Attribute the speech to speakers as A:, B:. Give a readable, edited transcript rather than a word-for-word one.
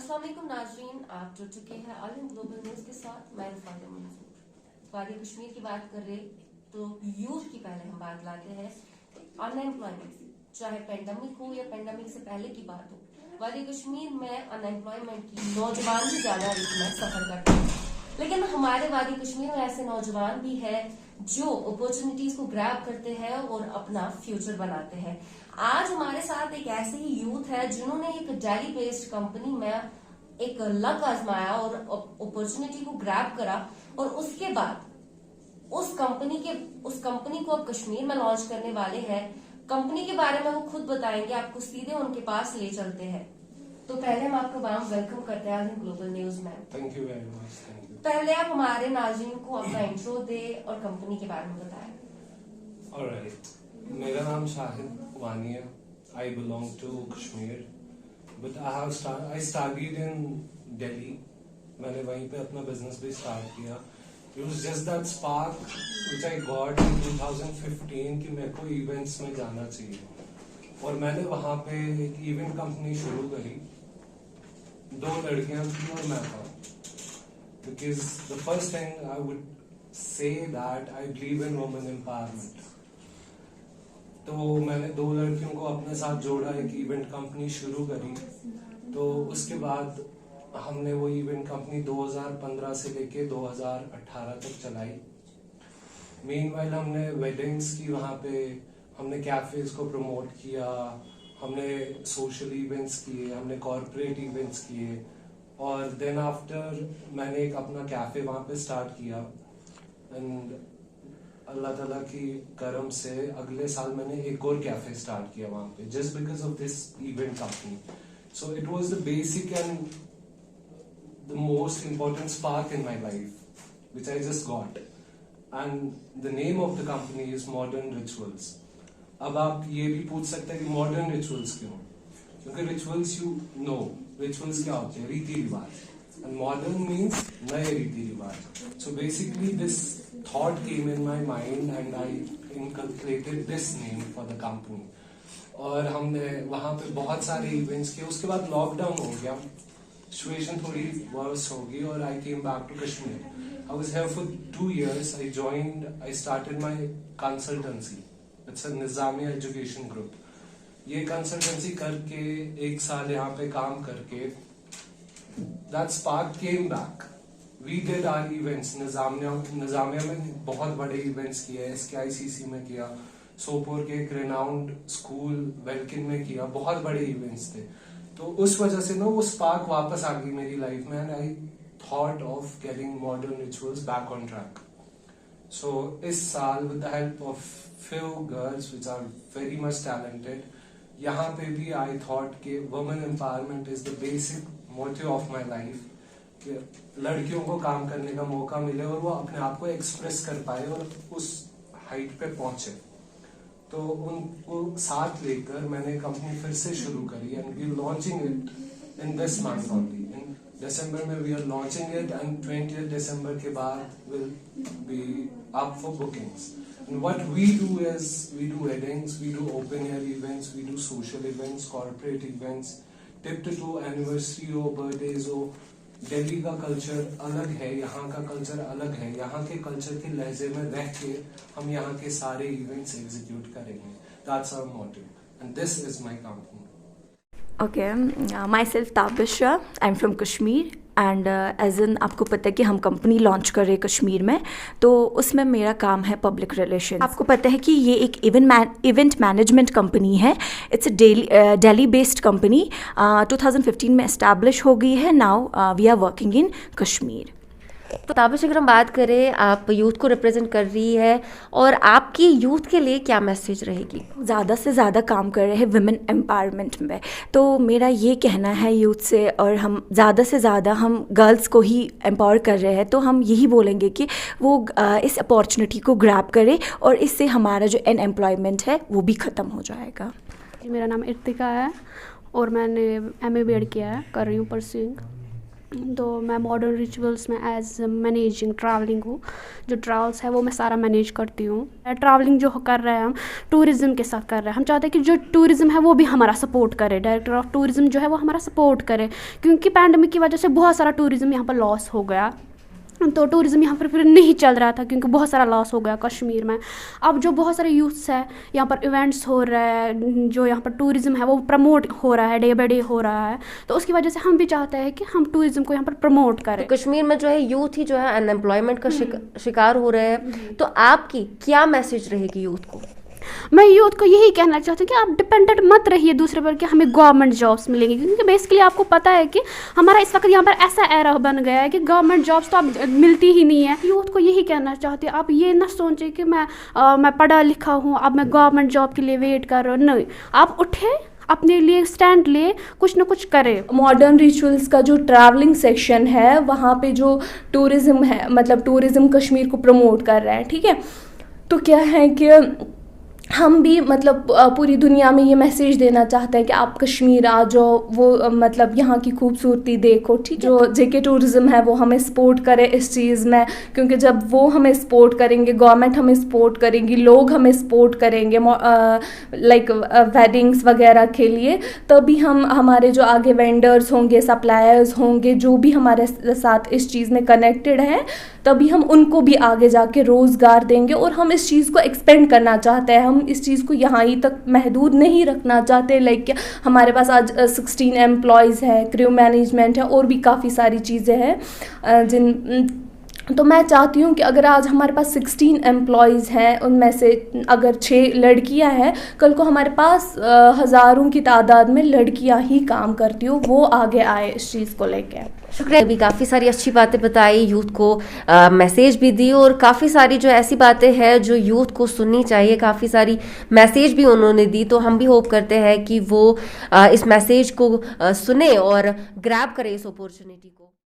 A: अस्सलाम वालेकुम नाज़रीन, आप जुड़ चुके हैं ऑल इन ग्लोबल न्यूज के साथ। मैं रिफात मंसूर वादी कश्मीर की बात कर रहे तो यूथ की पहले हम बात लाते हैं अनएम्प्लॉयमेंट, चाहे पेंडेमिक हो या पेंडेमिक से पहले की बात हो। वादी कश्मीर में अनएम्प्लॉयमेंट की नौजवान ही ज्यादा इसमें सफर करते हैं, लेकिन हमारे वादी कश्मीर में ऐसे नौजवान भी है जो अपॉर्चुनिटीज को ग्रैब करते हैं और अपना फ्यूचर बनाते हैं। आज हमारे साथ एक ऐसे ही यूथ है जिन्होंने एक दिल्ली बेस्ड कंपनी में एक लक आजमाया और अपॉर्चुनिटी को ग्रैब करा, और उसके बाद उस कंपनी को अब कश्मीर में लॉन्च करने वाले हैं। कंपनी के बारे में वो खुद बताएंगे, आपको सीधे उनके पास ले चलते हैं। तो पहले हम आपका वार्म वेलकम करते हैं ग्लोबल न्यूज में।
B: Thank you very much. Thank you.
A: पहले आप हमारे नाज़रीन को अपना इंट्रो दे और कंपनी के बारे में बताएं।
B: ऑलराइट, मेरा नाम शाहिद वानी है। I belong to Kashmir, but I studied in Delhi. मैंने वहीं पे अपना बिजनेस भी स्टार्ट किया। It was just that spark which I got in 2015 कि मेरे को इवेंट्स में जाना चाहिए, और मैंने वहां पे एक इवेंट कंपनी शुरू करी। 2 लड़कियां थी और मैं था। Because the first thing I would say that I believe in women empowerment. तो मैंने 2 लड़कियों को अपने साथ जोड़ा, एक इवेंट कंपनी शुरू करी। तो उसके बाद हमने वो इवेंट कंपनी 2015 से लेके 2018 तक चलाई। मीनवाइल हमने वेडिंग्स की, वहाँ पे हमने कैफेज को प्रमोट किया, हमने सोशल इवेंट्स किए, हमने कॉर्पोरेट इवेंट्स किए, और देन आफ्टर मैंने एक अपना कैफे वहाँ पे स्टार्ट किया। एंड अल्लाह ताला की करम से अगले साल मैंने एक और कैफे स्टार्ट किया वहाँ पे, just because of this event company. So it was the basic and the most important spark in my life which I just got, and the name of the company is modern rituals. अब आप ये भी पूछ सकते हैं कि modern rituals क्यों? क्योंकि रिचुअल्स यू नो, रिचुअल्स क्या होते हैं? रीति रिवाज। एंड मॉडर्न मीन्स नए रीति रिवाज। So basically this thought came in my mind and I inculcated this name for the company. और हमने वहां पे बहुत सारे इवेंट्स किए। उसके बाद लॉकडाउन हो गया, सिचुएशन थोड़ी वर्स होगी, और I came back to Kashmir. I was here for 2 years. I started my consultancy. It's a Nizamia education group. ये कंसल्टेंसी करके 1 साल यहाँ पे काम करके that spark came back. We did our events Nizamia में बहुत बड़े इवेंट्स किए, SKICC में किया, सोपोर के एक रेनाउंड स्कूल वेल्किन में किया, बहुत बड़े इवेंट्स थे। तो उस वजह से ना वो स्पार्क वापस आ गई मेरी लाइफ में, and I thought of getting modern rituals back on track. So इस साल with the help of few girls which are very much talented, यहाँ पे भी आई थॉट कि women empowerment is the basic motive of my life, कि लड़कियों को काम करने का मौका मिले और वो अपने आप को एक्सप्रेस कर पाए और उस हाइट पे पहुंचे। तो उनको साथ लेकर मैंने कंपनी फिर से शुरू करी, and we launching it in this month only. In December में we are launching it, and 20 दिसंबर के बाद will be up for bookings. And what we do is we do weddings, we do open air events, we do social events, corporate events, tip to anniversary हो, birthdays हो। दिल्ली का culture अलग है, यहाँ का कल्चर अलग है। यहाँ के कल्चर के लहजे में रह के हम यहाँ के सारे इवेंट्स एग्जीक्यूट करेंगे। That's our motto, and this is my company.
C: Okay, myself Tabish, I'm from Kashmir, and as इन आपको पता है कि हम कंपनी लॉन्च कर रहे हैं कश्मीर में, तो उसमें मेरा काम है पब्लिक रिलेशन। आपको पता है कि ये एक इवेंट मैनेजमेंट कंपनी है। It's a Delhi based company, 2015 में इस्टेब्लिश हो गई है। Now we are working in Kashmir.
A: तो ताबिश, अगर हम बात करें, आप यूथ को रिप्रेजेंट कर रही है, और आपकी यूथ के लिए क्या मैसेज रहेगी?
C: ज़्यादा से ज़्यादा काम कर रहे हैं वुमेन एम्पावरमेंट में। तो मेरा ये कहना है यूथ से, और हम ज़्यादा से ज़्यादा हम गर्ल्स को ही एम्पावर कर रहे हैं, तो हम यही बोलेंगे कि वो इस अपॉर्चुनिटी को ग्रैब करें, और इससे हमारा जो अनएम्प्लॉयमेंट है वो भी ख़त्म हो जाएगा।
D: मेरा नाम इर्तिका है और मैंने MA BEd किया है, कर रही हूँ परस्यूइंग। तो मैं मॉडर्न रिचुअल्स में एज मैनेजिंग ट्रैवलिंग हूँ। जो ट्रैवल्स है वो मैं सारा मैनेज करती हूँ। ट्रैवलिंग जो कर रहे हैं हम टूरिज़्म के साथ कर रहे हैं। हम चाहते हैं कि जो टूरिज़्म है वो भी हमारा सपोर्ट करे, डायरेक्टर ऑफ टूरिज़्म जो है वो हमारा सपोर्ट करे, क्योंकि पैंडमिक की वजह से बहुत सारा टूरिज़्म यहाँ पर लॉस हो गया। तो टूरिज़्म यहाँ पर फिर नहीं चल रहा था क्योंकि बहुत सारा लॉस हो गया कश्मीर में। अब जो बहुत सारे यूथ्स है यहाँ पर इवेंट्स हो रहे हैं, जो यहाँ पर टूरिज़्म है वो प्रमोट हो रहा है, डे बाई डे हो रहा है। तो उसकी वजह से हम भी चाहते हैं कि हम टूरिज़्म को यहाँ पर प्रमोट करें।
A: तो कश्मीर में जो है यूथ ही जो है अनएम्प्लॉयमेंट का शिकार हो रहे हैं, तो आपकी क्या मैसेज रहेगी यूथ को?
D: मैं यूथ को यही कहना चाहती हूँ कि आप डिपेंडेंट मत रहिए दूसरे पर कि हमें गवर्नमेंट जॉब्स मिलेंगी, क्योंकि बेसिकली आपको पता है कि हमारा इस वक्त यहाँ पर ऐसा एरा बन गया है कि गवर्नमेंट जॉब्स तो अब मिलती ही नहीं है। यूथ को यही कहना चाहती हूँ, आप ये ना सोचें कि मैं पढ़ा लिखा हूँ, अब मैं गवर्नमेंट जॉब के लिए वेट कर रहा हूँ। नहीं, आप उठे, अपने लिए स्टैंड ले, कुछ ना कुछ करें।
C: मॉडर्न रिचुअल्स का जो ट्रैवलिंग सेक्शन है वहाँ पे जो टूरिज़्म है, मतलब टूरिज़्म कश्मीर को प्रमोट कर रहा है, ठीक है। तो क्या है कि हम भी मतलब पूरी दुनिया में ये मैसेज देना चाहते हैं कि आप कश्मीर आ जाओ, वो मतलब यहाँ की खूबसूरती देखो, ठीक है। जो जेके टूरिज़्म है वो हमें सपोर्ट करे इस चीज़ में, क्योंकि जब वो हमें सपोर्ट करेंगे, गवर्नमेंट हमें सपोर्ट करेंगी, लोग हमें सपोर्ट करेंगे लाइक वेडिंग्स वगैरह के लिए, तभी हम हमारे जो आगे वेंडर्स होंगे, सप्लायर्स होंगे, जो भी हमारे साथ इस चीज़ में कनेक्टेड हैं, तभी हम उनको भी आगे जाके रोज़गार देंगे। और हम इस चीज़ को एक्सपेंड करना चाहते हैं, हम इस चीज़ को यहाँ ही तक महदूद नहीं रखना चाहते। लाइक हमारे पास आज 16 एम्प्लॉयज़ है, क्रू मैनेजमेंट है, और भी काफ़ी सारी चीज़ें हैं तो मैं चाहती हूँ कि अगर आज हमारे पास 16 एम्प्लॉयज़ हैं, उनमें से अगर 6 लड़कियाँ हैं, कल को हमारे पास हज़ारों की तादाद में लड़कियाँ ही काम करती हो, वो आगे आए इस चीज़ को लेकर।
A: शुक्रिया। अभी काफ़ी सारी अच्छी बातें बताई, यूथ को मैसेज भी दी, और काफ़ी सारी जो ऐसी बातें हैं जो यूथ को सुननी चाहिए, काफ़ी सारी मैसेज भी उन्होंने दी। तो हम भी होप करते हैं कि वो इस मैसेज को सुने और ग्रैब करें इस अपॉर्चुनिटी को।